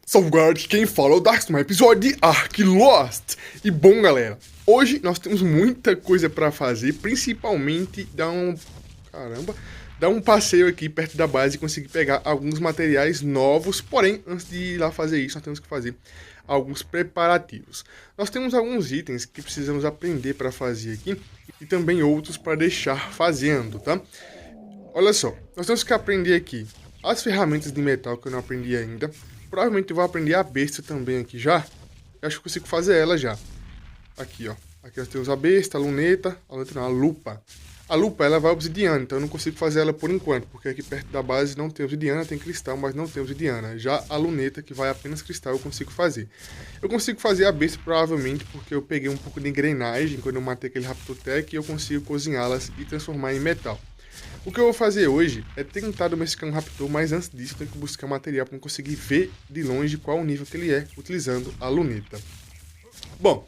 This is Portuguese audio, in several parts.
Salve galera, aqui quem fala é o Darkson, um episódio de Ark Lost. E bom galera, hoje nós temos muita coisa pra fazer, principalmente dar um passeio aqui perto da base e conseguir pegar alguns materiais novos. Porém, antes de ir lá fazer isso, nós temos que fazer alguns preparativos. Nós temos alguns itens que precisamos aprender para fazer aqui e também outros para deixar fazendo, tá? Olha só, nós temos que aprender aqui as ferramentas de metal que eu não aprendi ainda. Provavelmente eu vou aprender a besta também aqui já. Eu acho que eu consigo fazer ela já. Aqui, ó. Aqui nós temos a besta, a luneta. A luneta não, a lupa. A lupa, ela vai obsidiana, então eu não consigo fazer ela por enquanto. Porque aqui perto da base não tem obsidiana, tem cristal, mas não tem obsidiana. Já a luneta, que vai apenas cristal, eu consigo fazer. Eu consigo fazer a besta provavelmente porque eu peguei um pouco de engrenagem quando eu matei aquele Raptotec e eu consigo cozinhá-las e transformar em metal. O que eu vou fazer hoje é tentar domesticar um raptor, mas antes disso eu tenho que buscar material para conseguir ver de longe qual o nível que ele é, utilizando a luneta. Bom,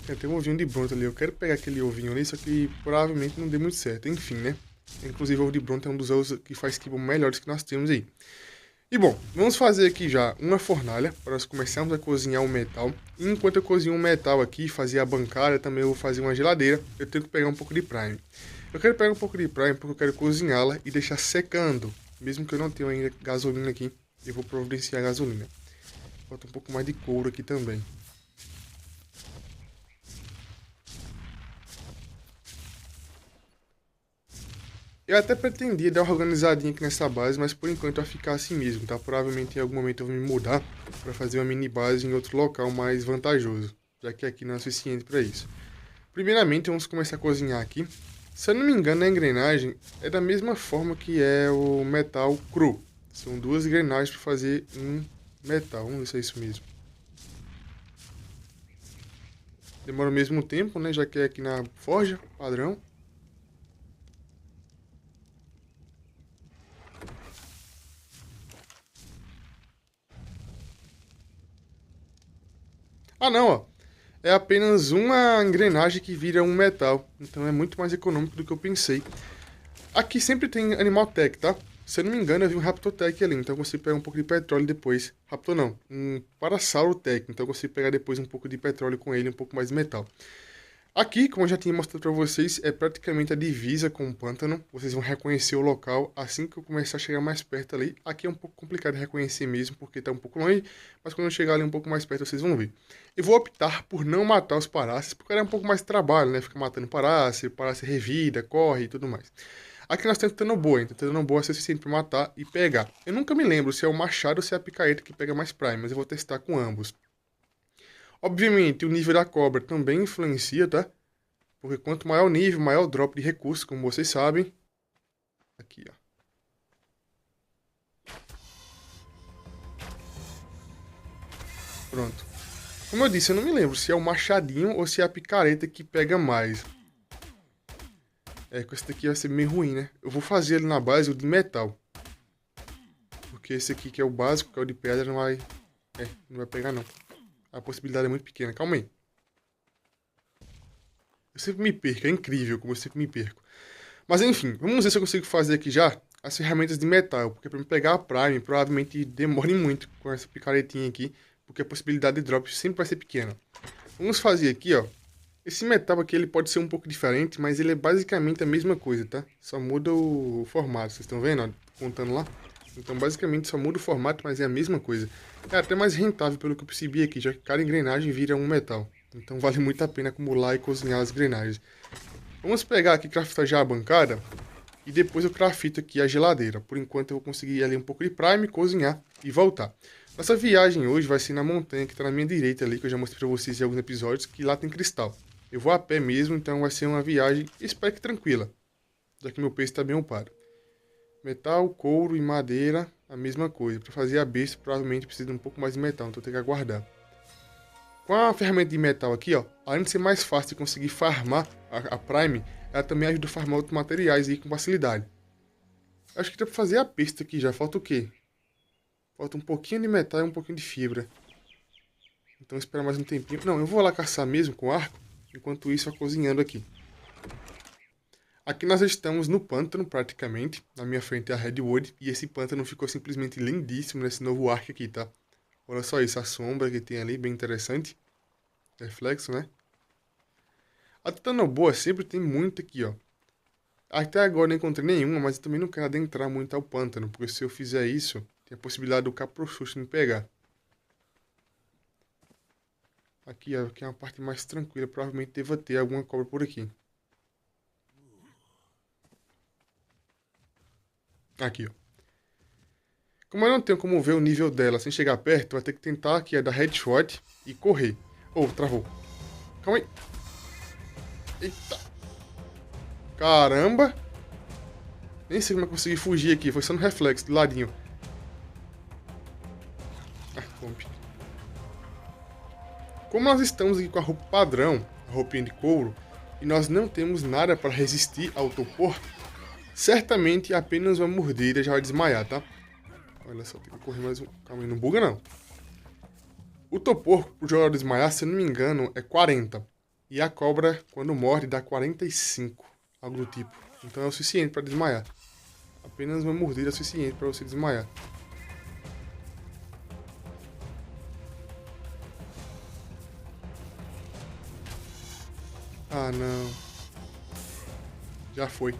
tem um ovinho de bronto ali, eu quero pegar aquele ovinho ali, só que provavelmente não deu muito certo, enfim, né? Inclusive o ovo de bronto é um dos ovos que faz kibble melhores que nós temos aí. E bom, vamos fazer aqui já uma fornalha para nós começarmos a cozinhar o metal. E enquanto eu cozinho o metal aqui, fazer a bancada, também eu vou fazer uma geladeira, eu tenho que pegar um pouco de prime. Eu quero pegar um pouco de prime porque eu quero cozinhá-la e deixar secando. Mesmo que eu não tenha ainda gasolina aqui, eu vou providenciar gasolina. Falta um pouco mais de couro aqui também. Eu até pretendia dar uma organizadinha aqui nessa base, mas por enquanto vai ficar assim mesmo, tá? Provavelmente em algum momento eu vou me mudar para fazer uma mini base em outro local mais vantajoso, já que aqui não é suficiente para isso. Primeiramente vamos começar a cozinhar aqui. Se eu não me engano, a engrenagem é da mesma forma que é o metal cru. São duas engrenagens para fazer um metal. Vamos ver se é isso mesmo. Demora o mesmo tempo, né? Já que é aqui na forja, padrão. Ah, não, ó. É apenas uma engrenagem que vira um metal. Então é muito mais econômico do que eu pensei. Aqui sempre tem Animal Tech, tá? Se eu não me engano, eu vi um Raptotec ali, então eu consigo pegar um pouco de petróleo depois. Raptor não, um Parasauro Tech, então eu consigo pegar depois um pouco de petróleo com ele, um pouco mais de metal. Aqui, como eu já tinha mostrado para vocês, é praticamente a divisa com o pântano. Vocês vão reconhecer o local assim que eu começar a chegar mais perto ali. Aqui é um pouco complicado de reconhecer mesmo, porque está um pouco longe, mas quando eu chegar ali um pouco mais perto, vocês vão ver. Eu vou optar por não matar os parásitos, porque é um pouco mais de trabalho, né? Ficar matando parásito revida, corre e tudo mais. Aqui nós temos Tanoboa, então Tanoboa é suficiente para matar e pegar. Eu nunca me lembro se é o machado ou se é a picareta que pega mais prime, mas eu vou testar com ambos. Obviamente, o nível da cobra também influencia, tá? Porque quanto maior o nível, maior o drop de recursos, como vocês sabem. Aqui, ó. Pronto. Como eu disse, eu não me lembro se é o machadinho ou se é a picareta que pega mais. Com esse daqui vai ser meio ruim, né? Eu vou fazer ele na base o de metal. Porque esse aqui que é o básico, que é o de pedra, não vai... não vai pegar não. A possibilidade é muito pequena. Calma aí. Eu sempre me perco, é incrível como eu sempre me perco. Mas enfim, vamos ver se eu consigo fazer aqui já as ferramentas de metal. Porque para me pegar a Prime, provavelmente demore muito com essa picaretinha aqui. Porque a possibilidade de drop sempre vai ser pequena. Vamos fazer aqui, ó. Esse metal aqui ele pode ser um pouco diferente, mas ele é basicamente a mesma coisa, tá? Só muda o formato, vocês estão vendo, ó, contando lá? Então basicamente só muda o formato, mas é a mesma coisa. É até mais rentável pelo que eu percebi aqui, já que cada engrenagem vira um metal. Então vale muito a pena acumular e cozinhar as engrenagens. Vamos pegar aqui, craftar já a bancada, e depois eu crafto aqui a geladeira. Por enquanto eu vou conseguir ali um pouco de prime, cozinhar e voltar. Nossa viagem hoje vai ser na montanha que está na minha direita ali, que eu já mostrei para vocês em alguns episódios, que lá tem cristal. Eu vou a pé mesmo, então vai ser uma viagem, espero que tranquila, já que meu peso está bem upado. Metal, couro e madeira, a mesma coisa. Para fazer a besta, provavelmente precisa de um pouco mais de metal, então eu tenho que aguardar. Com a ferramenta de metal aqui, ó, além de ser mais fácil de conseguir farmar a Prime, ela também ajuda a farmar outros materiais aí com facilidade. Acho que dá para fazer a besta aqui já, falta o quê? Falta um pouquinho de metal e um pouquinho de fibra. Então esperar mais um tempinho. Não, eu vou lá caçar mesmo com arco. Enquanto isso, eu cozinhando aqui. Aqui nós estamos no pântano, praticamente. Na minha frente é a Redwood. E esse pântano ficou simplesmente lindíssimo nesse novo arco aqui, tá? Olha só isso, a sombra que tem ali, bem interessante. Reflexo, né? A Titanoboa sempre tem muito aqui, ó. Até agora não encontrei nenhuma, mas eu também não quero adentrar muito ao pântano, porque se eu fizer isso, tem a possibilidade do Caproxusto me pegar. Aqui, ó, aqui é uma parte mais tranquila, provavelmente deva ter alguma cobra por aqui. Aqui, ó. Como eu não tenho como ver o nível dela sem chegar perto, vai ter que tentar aqui, dar headshot e correr. Oh, travou. Calma aí. Eita. Caramba. Nem sei como eu consegui fugir aqui, foi só no reflexo, do ladinho. Ah, pompe. Como nós estamos aqui com a roupa padrão, a roupinha de couro, e nós não temos nada para resistir ao topor, certamente apenas uma mordida já vai desmaiar, tá? Olha só, tem que correr mais um. Calma aí, não buga não. O topor, pro jogador desmaiar, se eu não me engano, é 40. E a cobra, quando morde, dá 45. Algo do tipo. Então é o suficiente para desmaiar. Apenas uma mordida é o suficiente para você desmaiar. Ah, não. Já foi.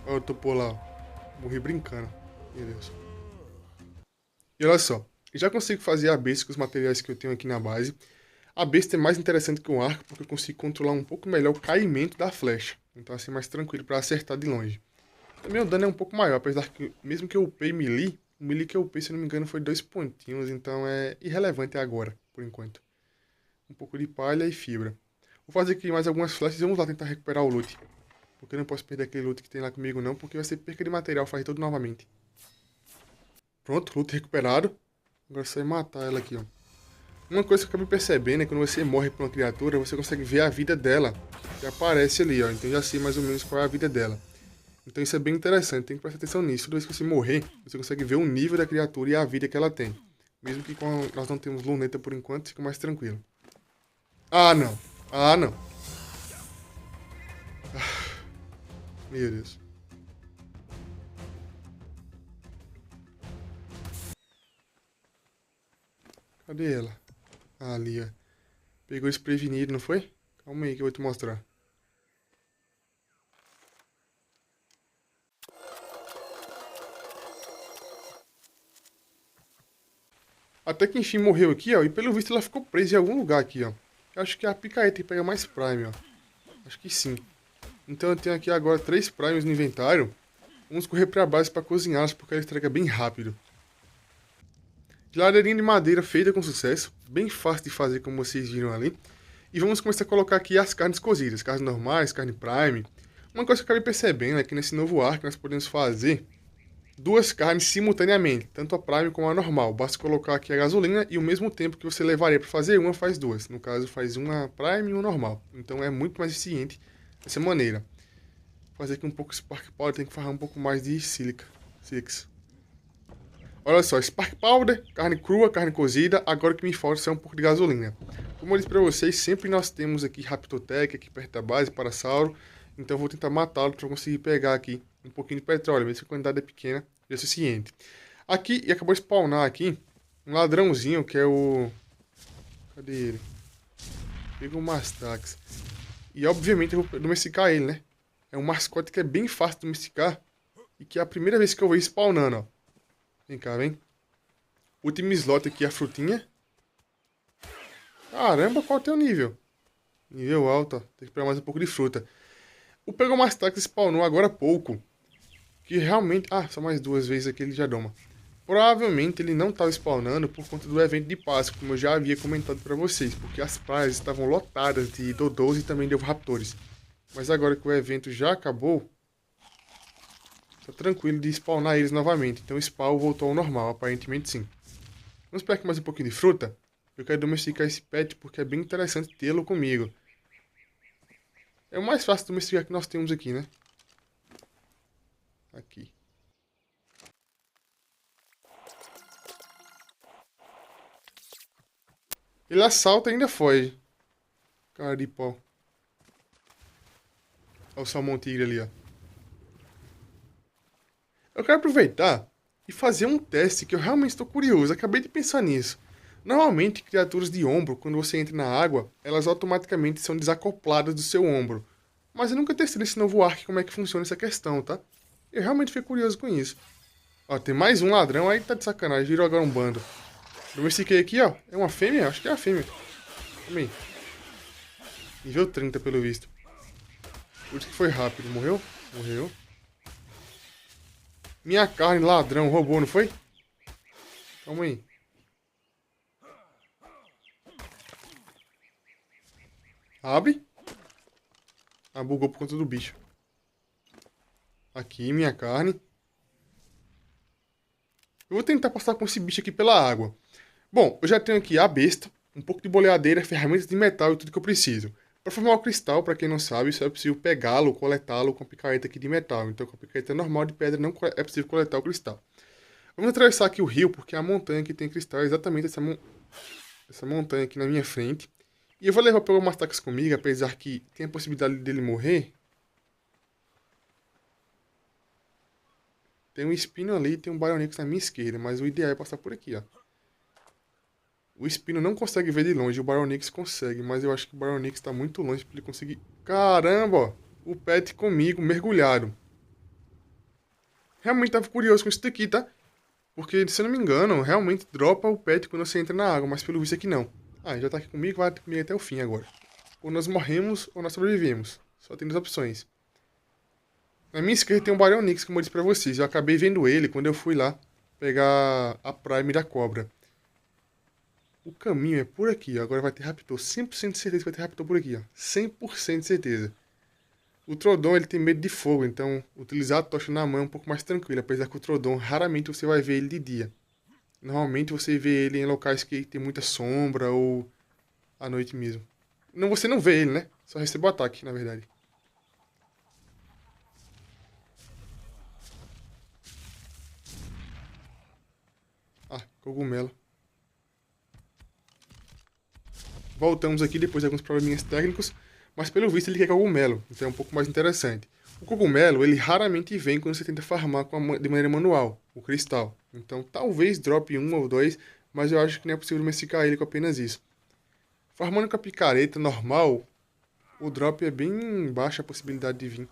Olha o topor lá, ó. Morri brincando. Meu Deus. E olha só. Eu já consigo fazer a besta com os materiais que eu tenho aqui na base. A besta é mais interessante que o arco, porque eu consigo controlar um pouco melhor o caimento da flecha. Então assim é mais tranquilo para acertar de longe. Também o dano é um pouco maior, apesar que mesmo que eu upei melee, o melee que eu upei, se não me engano, foi 2 pontinhos, então é irrelevante agora, por enquanto. Um pouco de palha e fibra. Vou fazer aqui mais algumas flechas e vamos lá tentar recuperar o loot. Porque eu não posso perder aquele loot que tem lá comigo não, porque vai ser perca de material, faz tudo novamente. Pronto, loot recuperado. Agora é só matar ela aqui, ó. Uma coisa que eu acabei percebendo é que quando você morre por uma criatura, você consegue ver a vida dela. Que aparece ali, ó. Então já sei mais ou menos qual é a vida dela. Então isso é bem interessante, tem que prestar atenção nisso. Toda vez que você morrer, você consegue ver o nível da criatura e a vida que ela tem. Mesmo que nós não temos luneta por enquanto, fica mais tranquilo. Ah, não. Ah, não. Meu Deus. Cadê ela? Ah, ali, ó. Pegou desprevenido, não foi? Calma aí que eu vou te mostrar. Até que enfim morreu aqui, ó. E pelo visto ela ficou presa em algum lugar aqui, ó. Eu acho que é a picareta que pega mais Prime, ó. Acho que sim. Então eu tenho aqui agora 3 Primes no inventário. Vamos correr pra base pra cozinhá-los, porque ela estraga bem rápido. Geladeirinha de madeira feita com sucesso. Bem fácil de fazer, como vocês viram ali. E vamos começar a colocar aqui as carnes cozidas. Carnes normais, carne Prime. Uma coisa que eu acabei percebendo é que nesse novo arco nós podemos fazer 2 carnes simultaneamente, tanto a Prime como a normal. Basta colocar aqui a gasolina e o mesmo tempo que você levaria para fazer uma, faz 2. No caso, faz uma Prime e uma normal. Então é muito mais eficiente dessa maneira. Vou fazer aqui um pouco de Spark Powder, tem que farrar um pouco mais de Silix. Olha só, Spark Powder, carne crua, carne cozida. Agora o que me falta é um pouco de gasolina. Como eu disse para vocês, sempre nós temos aqui Raptotec, aqui perto da base, Parasauro. Então eu vou tentar matá-lo para conseguir pegar aqui um pouquinho de petróleo, mesmo que a quantidade é pequena, é o suficiente. Aqui, e acabou de spawnar aqui, um ladrãozinho que é o... Cadê ele? Pegou o Mastax. E obviamente eu vou domesticar ele, né? É um mascote que é bem fácil de domesticar. E que é a primeira vez que eu vejo spawnando, ó. Vem cá, vem. Último slot aqui, a frutinha. Caramba, qual é o teu nível? Nível alto, ó. Tem que pegar mais um pouco de fruta. O Pegomastax spawnou agora há pouco. Que realmente... Ah, só mais 2 vezes aqui ele já doma. Provavelmente ele não estava spawnando por conta do evento de Páscoa, como eu já havia comentado para vocês. Porque as praias estavam lotadas de Dodôs e também de Oviraptores. Mas agora que o evento já acabou... Tá tranquilo de spawnar eles novamente. Então o spawn voltou ao normal, aparentemente sim. Vamos pegar aqui mais um pouquinho de fruta. Eu quero domesticar esse pet porque é bem interessante tê-lo comigo. É o mais fácil de domesticar que nós temos aqui, né? Aqui. Ele assalta e ainda foge. Cara de pau. Olha o salmão tigre ali, ó. Eu quero aproveitar e fazer um teste que eu realmente estou curioso. Acabei de pensar nisso. Normalmente, criaturas de ombro, quando você entra na água, elas automaticamente são desacopladas do seu ombro. Mas eu nunca testei nesse novo Ark como é que funciona essa questão, tá? Eu realmente fiquei curioso com isso. Ó, tem mais um ladrão aí, tá de sacanagem, virou agora um bando. Domestiquei aqui, ó. É uma fêmea? Acho que é a fêmea. Calma aí. Nível 30, pelo visto. Por isso que foi rápido. Morreu? Morreu. Minha carne, ladrão, roubou, não foi? Calma aí. Abre. Ah, bugou por conta do bicho. Aqui, minha carne. Eu vou tentar passar com esse bicho aqui pela água. Bom, eu já tenho aqui a besta, um pouco de boleadeira, ferramentas de metal e tudo que eu preciso. Para formar o cristal, para quem não sabe, só é possível pegá-lo, coletá-lo com a picareta aqui de metal. Então, com a picareta normal de pedra não é possível coletar o cristal. Vamos atravessar aqui o rio, porque a montanha que tem cristal é exatamente essa montanha aqui na minha frente. E eu vou levar pelo Mastax comigo, apesar que tem a possibilidade dele morrer. Tem um espino ali e tem um Baronix na minha esquerda, mas o ideal é passar por aqui, ó. O espino não consegue ver de longe, o Baronix consegue, mas eu acho que o Baronix tá muito longe pra ele conseguir... Caramba, ó, o pet comigo, mergulhado. Realmente tava curioso com isso daqui, tá? Porque, se eu não me engano, realmente dropa o pet quando você entra na água, mas pelo visto aqui não. Ah, já tá aqui comigo, vai comigo até o fim agora. Ou nós morremos, ou nós sobrevivemos. Só tem duas opções. Na minha esquerda tem um Baronix, como eu disse pra vocês. Eu acabei vendo ele quando eu fui lá pegar a Prime da cobra. O caminho é por aqui, ó. Agora vai ter Raptor. 100% de certeza que vai ter Raptor por aqui, ó. 100% de certeza. O Troodon, ele tem medo de fogo, então utilizar a tocha na mão é um pouco mais tranquilo. Apesar que o Troodon, raramente você vai ver ele de dia. Normalmente você vê ele em locais que tem muita sombra ou à noite mesmo. Não, você não vê ele, né? Só recebe o ataque, na verdade. Ah, cogumelo. Voltamos aqui depois de alguns probleminhas técnicos, mas pelo visto ele quer cogumelo, então é um pouco mais interessante. O cogumelo, ele raramente vem quando você tenta farmar de maneira manual, o cristal. Então talvez drope um ou dois, mas eu acho que não é possível domesticar ele com apenas isso. Farmando com a picareta normal, o drop é bem baixa a possibilidade de vir.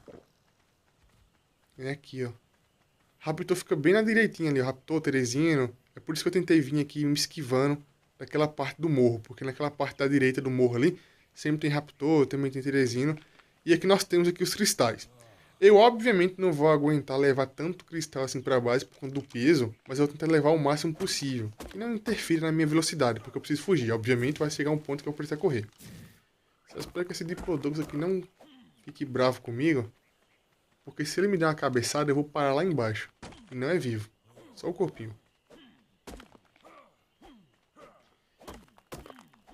É aqui, ó. Raptor fica bem na direitinha ali, o Raptor, Teresino. É por isso que eu tentei vir aqui me esquivando daquela parte do morro, porque naquela parte da direita do morro ali, sempre tem Raptor, também tem Teresino. E aqui nós temos aqui os cristais. Eu, obviamente, não vou aguentar levar tanto cristal assim pra base por conta do peso, mas eu vou tentar levar o máximo possível. Que não interfira na minha velocidade, porque eu preciso fugir. Obviamente, vai chegar um ponto que eu preciso correr. Só espero que esse Diplodocus aqui não fique bravo comigo, porque se ele me der uma cabeçada, eu vou parar lá embaixo. E não é vivo. Só o corpinho.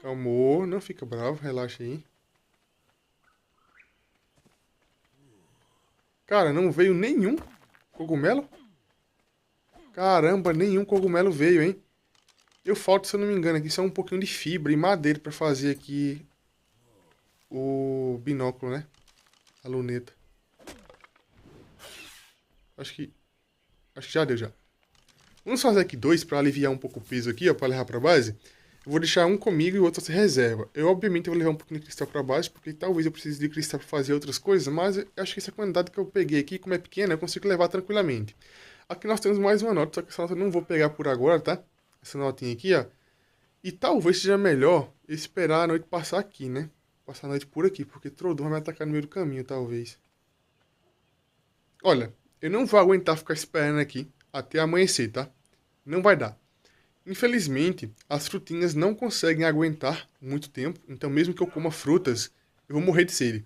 Calmou, não fica bravo, relaxa aí. Cara, não veio nenhum cogumelo? Caramba, nenhum cogumelo veio, hein? Eu falto, se eu não me engano, aqui só um pouquinho de fibra e madeira pra fazer aqui o binóculo, né? A luneta. Acho que já deu já. Vamos fazer aqui dois pra aliviar um pouco o peso aqui, ó, pra levar pra base. Eu vou deixar um comigo e o outro você reserva. Eu, obviamente, vou levar um pouquinho de cristal pra baixo, porque talvez eu precise de cristal pra fazer outras coisas, mas eu acho que essa quantidade que eu peguei aqui, como é pequena, eu consigo levar tranquilamente. Aqui nós temos mais uma nota, só que essa nota eu não vou pegar por agora, tá? Essa notinha aqui, ó. E talvez seja melhor esperar a noite passar aqui, né? Passar a noite por aqui, porque Troodon vai me atacar no meio do caminho, talvez. Olha, eu não vou aguentar ficar esperando aqui até amanhecer, tá? Não vai dar. Infelizmente, as frutinhas não conseguem aguentar muito tempo, então mesmo que eu coma frutas, eu vou morrer de sede.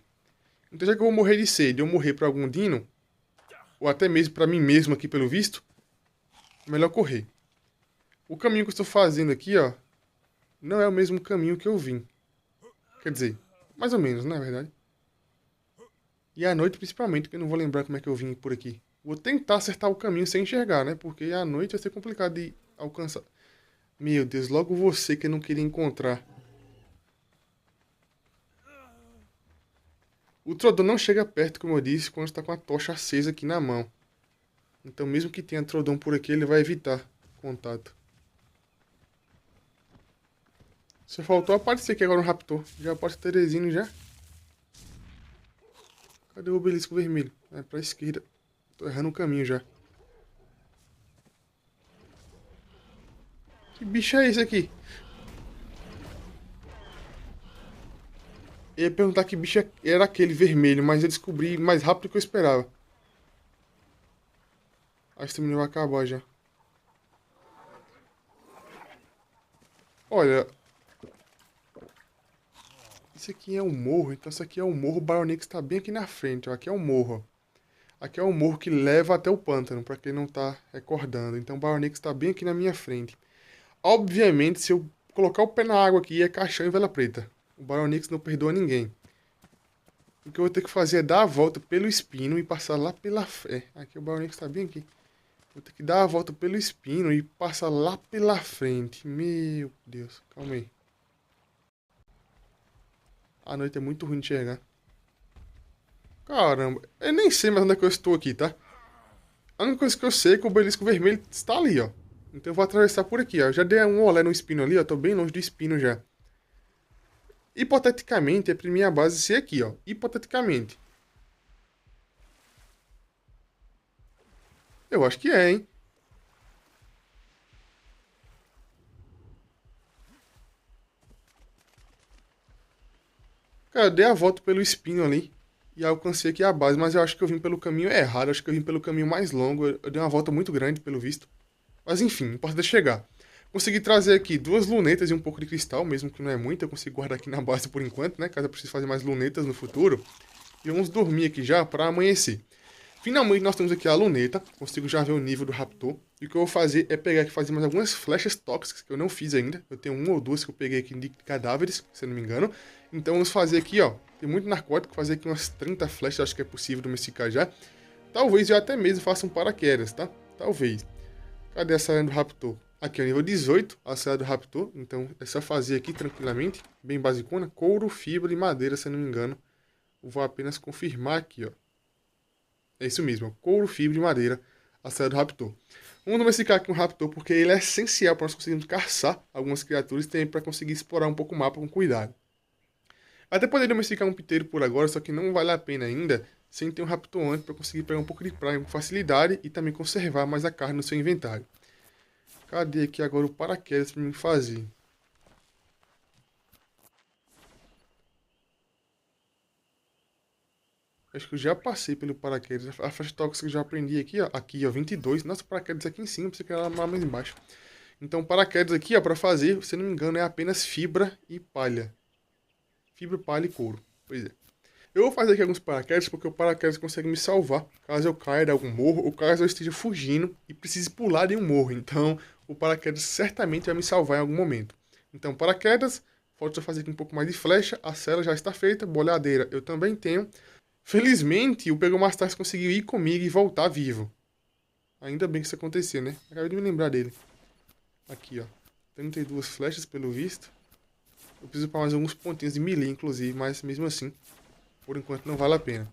Então já que eu vou morrer de sede ou morrer para algum dino, ou até mesmo para mim mesmo aqui pelo visto, é melhor correr. O caminho que eu estou fazendo aqui, ó, não é o mesmo caminho que eu vim. Quer dizer, mais ou menos, na verdade. E à noite principalmente, que eu não vou lembrar como é que eu vim por aqui. Vou tentar acertar o caminho sem enxergar, né? Porque à noite vai ser complicado de alcançar. Meu Deus, logo você que eu não queria encontrar. O Troodon não chega perto, como eu disse, quando está com a tocha acesa aqui na mão. Então mesmo que tenha Troodon por aqui, ele vai evitar contato. Só faltou aparecer aqui agora um Raptor. Já pode ter Teresino já. Cadê o obelisco vermelho? É pra esquerda. Tô errando o caminho já. Que bicho é esse aqui? Eu ia perguntar que bicho era aquele vermelho, mas eu descobri mais rápido do que eu esperava. A estamina vai acabar já. Olha, isso aqui é um morro, então isso aqui é um morro. O Baronix tá bem aqui na frente, ó. Aqui é um morro, ó. Aqui é um morro que leva até o pântano, pra quem não tá recordando. Então o Baronix tá bem aqui na minha frente. Obviamente, se eu colocar o pé na água aqui, é caixão e vela preta. O Baronix não perdoa ninguém. O que eu vou ter que fazer é dar a volta pelo espino e passar lá pela frente. Aqui o Baronix tá bem aqui. Vou ter que dar a volta pelo espino e passar lá pela frente. Meu Deus, calma aí. A noite é muito ruim de enxergar. Caramba, eu nem sei mais onde é que eu estou aqui, tá? A única coisa que eu sei é que o obelisco vermelho está ali, ó. Então eu vou atravessar por aqui, ó. Eu já dei um olé no espino ali, ó. Tô bem longe do espino já. Hipoteticamente, é pra minha base ser aqui, ó. Hipoteticamente. Eu acho que é, hein? Cara, eu dei a volta pelo espino ali e alcancei aqui a base, mas eu acho que eu vim pelo caminho errado, eu acho que eu vim pelo caminho mais longo, eu dei uma volta muito grande, pelo visto. Mas enfim, não importa chegar. Consegui trazer aqui duas lunetas e um pouco de cristal, mesmo que não é muito, eu consigo guardar aqui na base por enquanto, né? Caso eu precise fazer mais lunetas no futuro. E vamos dormir aqui já para amanhecer. Finalmente nós temos aqui a luneta, consigo já ver o nível do Raptor. E o que eu vou fazer é pegar aqui e fazer mais algumas flechas tóxicas que eu não fiz ainda. Eu tenho uma ou duas que eu peguei aqui de cadáveres, se eu não me engano. Então vamos fazer aqui, ó, tem muito narcótico, fazer aqui umas 30 flechas, acho que é possível domesticar já. Talvez eu até mesmo faça um paraquedas, tá? Talvez. Cadê a saia do Raptor? Aqui é o nível 18, a saia do Raptor. Então é só fazer aqui tranquilamente, bem basicona. Couro, fibra e madeira, se eu não me engano. Eu vou apenas confirmar aqui, ó. É isso mesmo, couro, fibra e madeira, a saia do Raptor. Vamos domesticar aqui um Raptor porque ele é essencial para nós conseguirmos caçar algumas criaturas e também para conseguir explorar um pouco o mapa com cuidado. Até poderia domesticar um piteiro por agora, só que não vale a pena ainda sem ter um Raptor antes para conseguir pegar um pouco de praia com facilidade e também conservar mais a carne no seu inventário. Cadê aqui agora o paraquedas para mim fazer? Acho que eu já passei pelo paraquedas. A flecha tóxica que eu já aprendi aqui, ó. Aqui, ó, 22. Nossa, paraquedas aqui em cima, você quer lá mais embaixo. Então, paraquedas aqui, ó, para fazer, se não me engano, é apenas fibra e palha. Fibra, palha e couro. Pois é. Eu vou fazer aqui alguns paraquedas, porque o paraquedas consegue me salvar caso eu caia de algum morro, ou caso eu esteja fugindo e precise pular de um morro. Então, o paraquedas certamente vai me salvar em algum momento. Então, paraquedas, falta só fazer aqui um pouco mais de flecha, a cela já está feita, boleadeira eu também tenho. Felizmente, o Pegomastar conseguiu ir comigo e voltar vivo. Ainda bem que isso aconteceu, né? Acabei de me lembrar dele. Aqui, ó. 32 flechas, pelo visto. Eu preciso para mais alguns pontinhos de melee, inclusive, mas mesmo assim, por enquanto não vale a pena.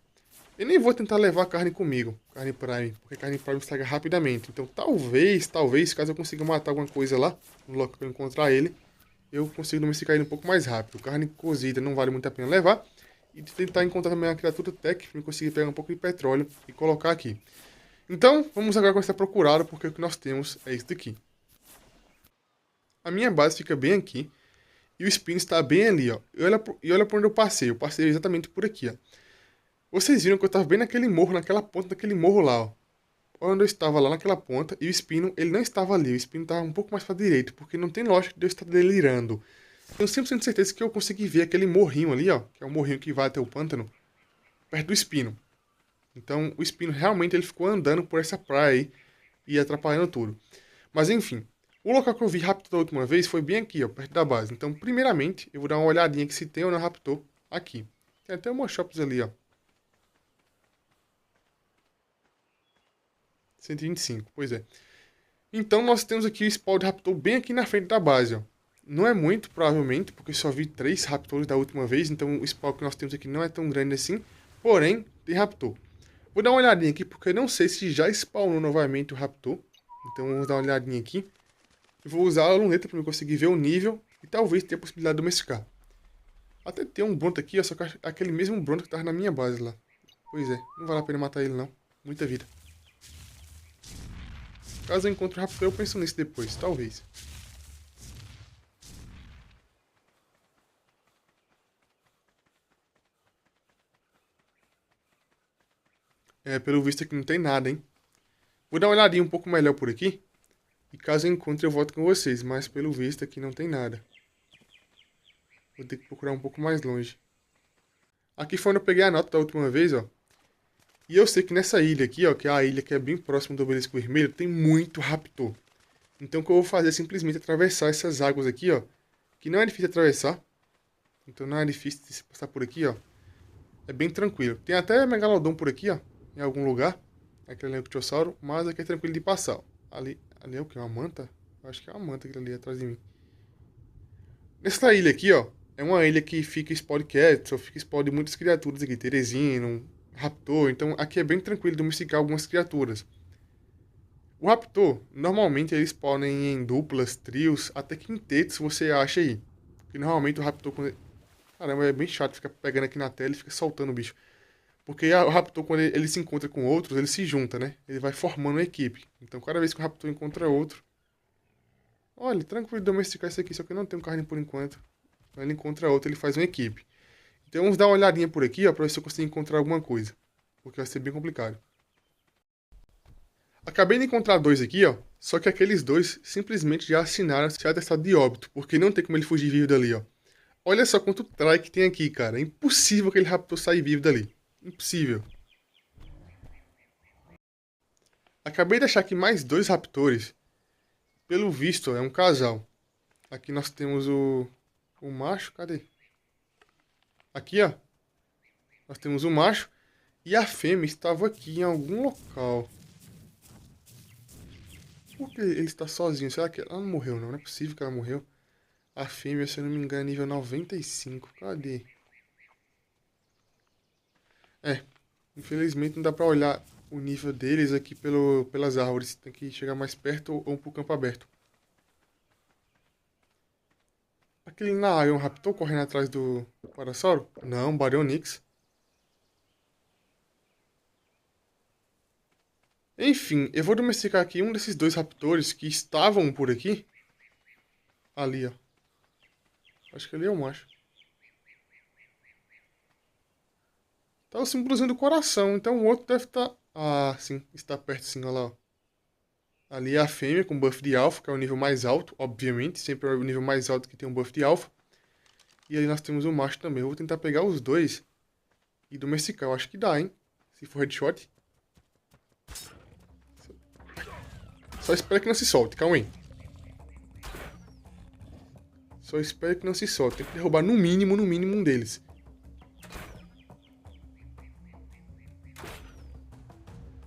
Eu nem vou tentar levar carne comigo, carne Prime, porque carne Prime estraga rapidamente. Então, talvez, caso eu consiga matar alguma coisa lá, no local que eu encontrar ele, eu consigo domesticar ele um pouco mais rápido. Carne cozida não vale muito a pena levar. E tentar encontrar também uma criatura tech para conseguir pegar um pouco de petróleo e colocar aqui. Então, vamos agora começar a procurar, porque o que nós temos é isso daqui. A minha base fica bem aqui. E o espino está bem ali, ó. E olha por onde eu passei. Eu passei exatamente por aqui, ó. Vocês viram que eu estava bem naquele morro, naquela ponta daquele morro lá, ó. Olha onde eu estava lá naquela ponta. E o espino, ele não estava ali. O espino estava um pouco mais para a direita, porque não tem lógica de eu estar delirando. Tenho 100% de certeza que eu consegui ver aquele morrinho ali, ó. Que é o morrinho que vai até o pântano. Perto do espino. Então, o espino realmente ele ficou andando por essa praia aí. E atrapalhando tudo. Mas, enfim. O local que eu vi Raptor da última vez foi bem aqui, ó. Perto da base. Então, primeiramente, eu vou dar uma olhadinha aqui se tem ou não Raptor aqui. Tem até uma shops ali, ó. 125, pois é. Então, nós temos aqui o spawn de Raptor bem aqui na frente da base, ó. Não é muito, provavelmente, porque só vi 3 Raptors da última vez, então o spawn que nós temos aqui não é tão grande assim. Porém, tem Raptor. Vou dar uma olhadinha aqui, porque eu não sei se já spawnou novamente o Raptor. Então vamos dar uma olhadinha aqui. Eu vou usar a luneta para eu conseguir ver o nível E talvez tenha a possibilidade de domesticar. Até tem um Bronto aqui, ó, só que aquele mesmo Bronto que tava na minha base lá. Pois é, não vale a pena matar ele não. Muita vida. Caso eu encontre o Raptor, eu penso nisso depois, talvez. É, pelo visto aqui não tem nada, hein? Vou dar uma olhadinha um pouco melhor por aqui. E caso eu encontre, eu volto com vocês. Mas pelo visto aqui não tem nada. Vou ter que procurar um pouco mais longe. Aqui foi onde eu peguei a nota da última vez, ó. E eu sei que nessa ilha aqui, ó, que é a ilha que é bem próxima do Obelisco Vermelho, tem muito raptor. Então o que eu vou fazer é simplesmente atravessar essas águas aqui, ó. Que não é difícil atravessar. Então não é difícil de se passar por aqui, ó. É bem tranquilo. Tem até Megalodon por aqui, ó. Em algum lugar. Aquele ali é o Pterosauro. Mas aqui é tranquilo de passar, ó. Ali é o que? Uma manta? Eu acho que é uma manta aquele ali atrás de mim. Nessa ilha aqui, ó. É uma ilha que fica spawn cats, ou fica spawn de muitas criaturas aqui. Teresino, raptor. Então aqui é bem tranquilo domesticar algumas criaturas. O raptor, normalmente eles podem em duplas, trios, até quintetos você acha aí. Porque normalmente o raptor, caramba, é bem chato ficar pegando aqui na tela e fica soltando o bicho. Porque o raptor, quando ele se encontra com outros, ele se junta, né? Ele vai formando uma equipe. Então cada vez que o raptor encontra outro... Olha, tranquilo domesticar isso aqui, só que eu não tenho carne por enquanto. Quando ele encontra outro, ele faz uma equipe. Então vamos dar uma olhadinha por aqui, ó, pra ver se eu consigo encontrar alguma coisa. Porque vai ser bem complicado. Acabei de encontrar dois aqui, ó. Só que aqueles dois simplesmente já assinaram esse atestado de óbito. Porque não tem como ele fugir vivo dali, ó. Olha só quanto trike tem aqui, cara. É impossível aquele raptor sair vivo dali. Impossível. Acabei de achar aqui mais dois raptores. Pelo visto, é um casal. Aqui nós temos o macho. Cadê? Aqui, ó. Nós temos o macho. E a fêmea estava aqui em algum local. Por que ele está sozinho? Será que ela não morreu, não? Não é possível que ela morreu. A fêmea, se eu não me engano, é nível 95. Cadê? É. Infelizmente não dá pra olhar o nível deles aqui pelas árvores. Tem que chegar mais perto ou pro campo aberto. Aquele na área é um raptor correndo atrás do Parasauro? Não, Baryonyx. Enfim, eu vou domesticar aqui um desses dois raptores que estavam por aqui. Ali, ó. Acho que ali é o macho. Tá o símbolozinho do coração, então o outro deve estar... Ah, sim, está perto sim, olha lá, ó. Ali é a fêmea com buff de alfa, que é o nível mais alto, obviamente. Sempre é o nível mais alto que tem um buff de alfa. E ali nós temos o macho também. Eu vou tentar pegar os dois e domesticar. Eu acho que dá, hein? Se for headshot. Só espero que não se solte, calma aí. Só espero que não se solte. Tem que derrubar no mínimo um deles.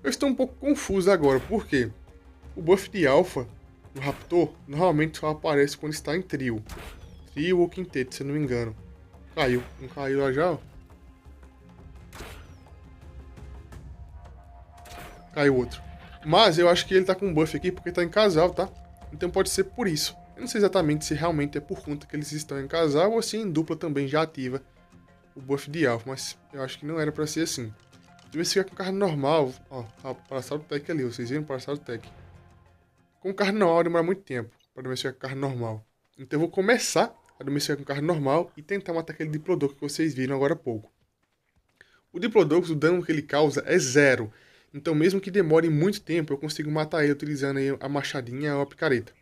Eu estou um pouco confuso agora, por quê? O buff de alfa no raptor normalmente só aparece quando está em trio. Trio ou quinteto, se eu não me engano. Caiu. Não caiu lá já, ó. Caiu outro. Mas eu acho que ele tá com buff aqui porque tá em casal, tá? Então pode ser por isso. Eu não sei exatamente se realmente é por conta que eles estão em casal ou se em dupla também já ativa o buff de alfa. Mas eu acho que não era pra ser assim. Deve ficar com carne normal. Ó, o Parasauro Tech ali. Vocês viram o Parasauro Tech? Com carne normal demora muito tempo para domesticar com carne normal. Então eu vou começar a domesticar com carne normal e tentar matar aquele Diplodocus que vocês viram agora há pouco. O Diplodocus, o dano que ele causa é zero. Então mesmo que demore muito tempo, eu consigo matar ele utilizando aí a machadinha ou a picareta.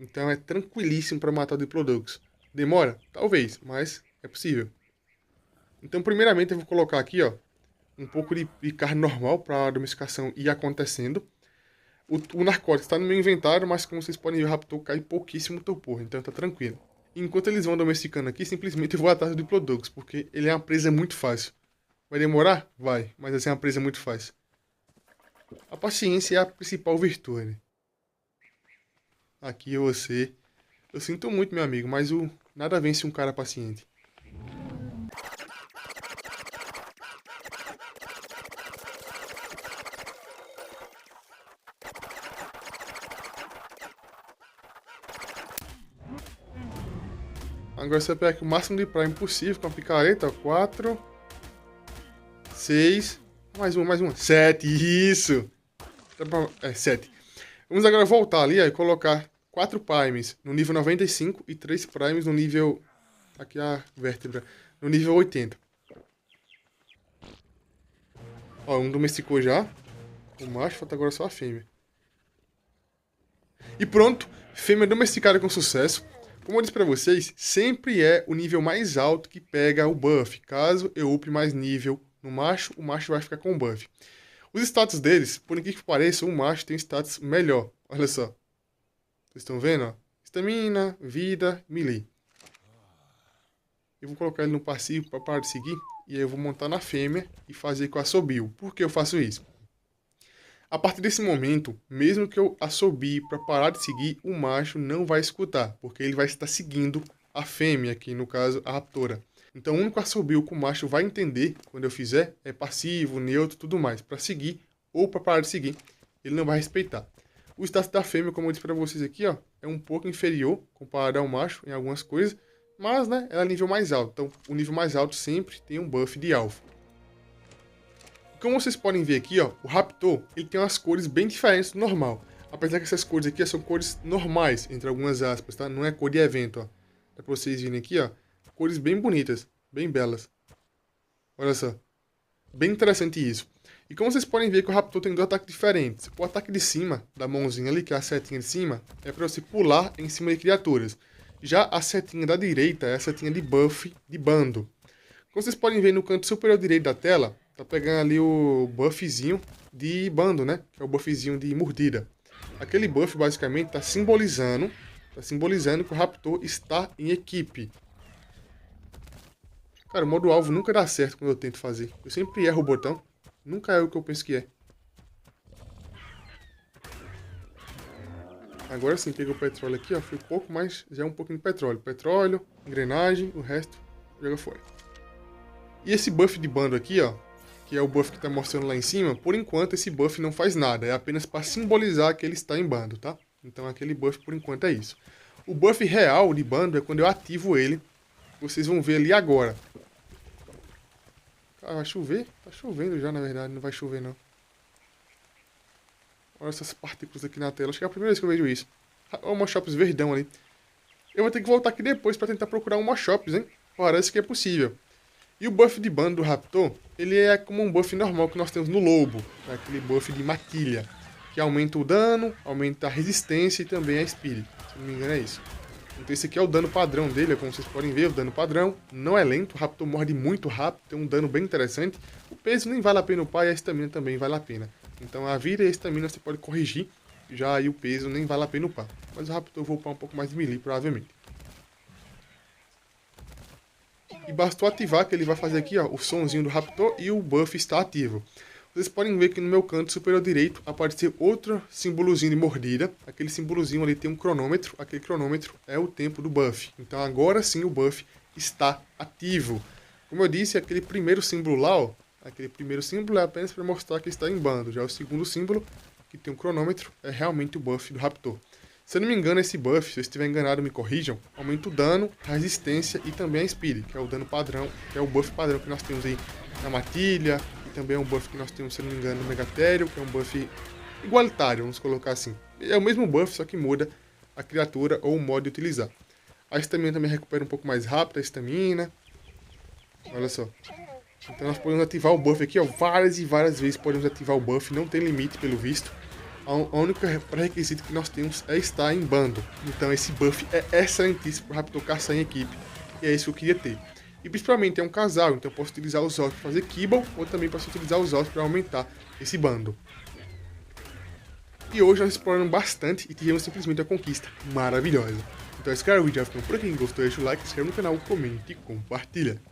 Então é tranquilíssimo para matar o Diplodocus. Demora? Talvez, mas é possível. Então primeiramente eu vou colocar aqui, ó, um pouco de carne normal para a domesticação ir acontecendo. O narcótico está no meu inventário, mas como vocês podem ver, o raptor cai pouquíssimo torpor, então tá tranquilo. Enquanto eles vão domesticando aqui, simplesmente eu vou atrás do Diplodocus, porque ele é uma presa muito fácil. Vai demorar? Vai, mas essa é uma presa muito fácil. A paciência é a principal virtude, né? Aqui você... Eu sinto muito, meu amigo, mas nada vence um cara paciente. Agora você pega aqui o máximo de Prime possível com a picareta. 4, 6, mais uma. 7, isso! 7. Vamos agora voltar ali e colocar 4 Primes no nível 95 e 3 Primes no nível... Aqui a vértebra. No nível 80. Ó, um domesticou já. O macho, falta agora só a fêmea. E pronto, fêmea domesticada com sucesso. Como eu disse pra vocês, sempre é o nível mais alto que pega o buff. Caso eu upe mais nível no macho, o macho vai ficar com o buff. Os status deles, por incrível que pareça, o macho tem status melhor. Olha só. Vocês estão vendo, ó? Estamina, vida, melee. Eu vou colocar ele no passivo para parar de seguir. E aí eu vou montar na fêmea e fazer com a assobio. Por que eu faço isso? A partir desse momento, mesmo que eu assobie para parar de seguir, o macho não vai escutar. Porque ele vai estar seguindo a fêmea, aqui no caso a raptora. Então o único assobio que o macho vai entender quando eu fizer é passivo, neutro, tudo mais. Para seguir ou para parar de seguir, ele não vai respeitar. O status da fêmea, como eu disse para vocês aqui, ó, é um pouco inferior comparado ao macho em algumas coisas. Mas, né, ela é nível mais alto. Então, o nível mais alto sempre tem um buff de alfa. Como vocês podem ver aqui, ó, o Raptor, ele tem umas cores bem diferentes do normal. Apesar que essas cores aqui são cores normais, entre algumas aspas, tá? Não é cor de evento, ó. Dá pra vocês verem aqui, ó. Cores bem bonitas, bem belas. Olha só. Bem interessante isso. E como vocês podem ver que o Raptor tem 2 ataques diferentes. O ataque de cima, da mãozinha ali, que é a setinha de cima, é pra você pular em cima de criaturas. Já a setinha da direita é a setinha de buff de bando. Como vocês podem ver no canto superior direito da tela, tá pegando ali o buffzinho de bando, né? Que é o buffzinho de mordida. Aquele buff basicamente tá simbolizando que o Raptor está em equipe. Cara, o modo alvo nunca dá certo quando eu tento fazer. Eu sempre erro o botão. Nunca é o que eu penso que é. Agora sim, peguei o petróleo aqui, ó. Foi pouco, mas já é um pouquinho de petróleo. Petróleo, engrenagem, o resto joga fora. E esse buff de bando aqui, ó, que é o buff que tá mostrando lá em cima, por enquanto esse buff não faz nada. É apenas para simbolizar que ele está em bando, tá? Então aquele buff por enquanto é isso. O buff real de bando é quando eu ativo ele. Vocês vão ver ali agora. Cara, vai chover? Tá chovendo já, na verdade. Não vai chover, não. Olha essas partículas aqui na tela. Acho que é a primeira vez que eu vejo isso. Olha o Moshops verdão ali. Eu vou ter que voltar aqui depois para tentar procurar um Moshops, hein? Parece que é possível. E o buff de bando do Raptor, ele é como um buff normal que nós temos no Lobo. Aquele buff de matilha. Que aumenta o dano, aumenta a resistência e também a speed. Se não me engano é isso. Então esse aqui é o dano padrão dele, como vocês podem ver, o dano padrão. Não é lento, o Raptor morde muito rápido, tem um dano bem interessante. O peso nem vale a pena upar e a estamina também vale a pena. Então a vida e a estamina você pode corrigir, já aí o peso nem vale a pena upar. Mas o Raptor eu vou upar um pouco mais de melee, provavelmente. E bastou ativar que ele vai fazer aqui, ó, o sonzinho do Raptor e o buff está ativo. Vocês podem ver que no meu canto superior direito apareceu outro símbolozinho de mordida. Aquele símbolozinho ali tem um cronômetro. Aquele cronômetro é o tempo do buff. Então agora sim o buff está ativo. Como eu disse, aquele primeiro símbolo lá, ó, aquele primeiro símbolo é apenas para mostrar que está em bando. Já o segundo símbolo, que tem um cronômetro, é realmente o buff do Raptor. Se eu não me engano, esse buff, se eu estiver enganado, me corrijam, aumenta o dano, a resistência e também a speed, que é o dano padrão, que é o buff padrão que nós temos aí na matilha. Também é um buff que nós temos, se não me engano, no Megatério, que é um buff igualitário, vamos colocar assim. É o mesmo buff, só que muda a criatura ou o modo de utilizar. A estamina também recupera um pouco mais rápido, a estamina. Olha só. Então nós podemos ativar o buff aqui, ó, várias e várias vezes podemos ativar o buff, não tem limite pelo visto. A única pré-requisito que nós temos é estar em bando. Então esse buff é excelentíssimo para o Raptor caçar em equipe, e é isso que eu queria ter. E principalmente é um casal, então eu posso utilizar os ossos para fazer kibble, ou também posso utilizar os ossos para aumentar esse bando. E hoje nós exploramos bastante e tivemos simplesmente uma conquista maravilhosa. Então esse cara, o vídeo já ficou por aqui. Quem gostou, deixa o like, se inscreve no canal, comente e compartilha.